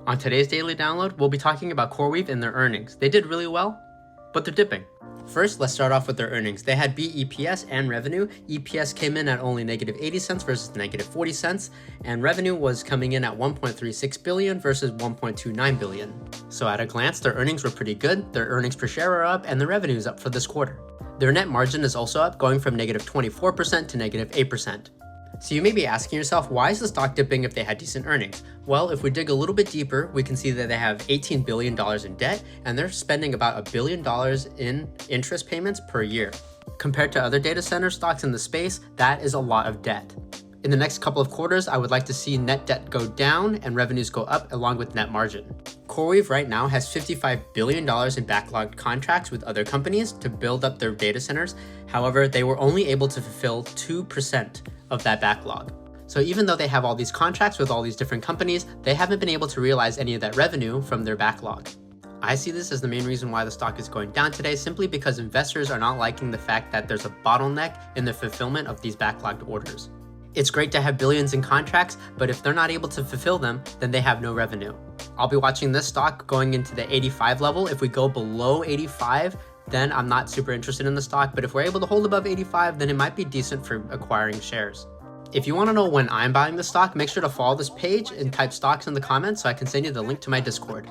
On today's daily download, we'll be talking about CRWV and their earnings. They did really well, but they're dipping. First, let's start off with their earnings. They had beat EPS and revenue. EPS came in at only -80 cents versus -40 cents, and revenue was coming in at 1.36 billion versus 1.29 billion. So at a glance, their earnings were pretty good. Their earnings per share are up, and their revenue is up for this quarter. Their net margin is also up, going from -24% to -8%. So you may be asking yourself, why is the stock dipping if they had decent earnings? Well, if we dig a little bit deeper, we can see that they have $18 billion in debt, and they're spending about $1 billion in interest payments per year. Compared to other data center stocks in the space, that is a lot of debt. In the next couple of quarters, I would like to see net debt go down and revenues go up along with net margin. CRWV right now has $55 billion in backlogged contracts with other companies to build up their data centers. However, they were only able to fulfill 2% of that backlog. So even though they have all these contracts with all these different companies, they haven't been able to realize any of that revenue from their backlog. I see this as the main reason why the stock is going down today, simply because investors are not liking the fact that there's a bottleneck in the fulfillment of these backlogged orders. It's great to have billions in contracts, but if they're not able to fulfill them, then they have no revenue. I'll be watching this stock going into the 85 level. If we go below 85, then I'm not super interested in the stock, but if we're able to hold above 85, then it might be decent for acquiring shares. If you want to know when I'm buying the stock, make sure to follow this page and type stocks in the comments so I can send you the link to my Discord.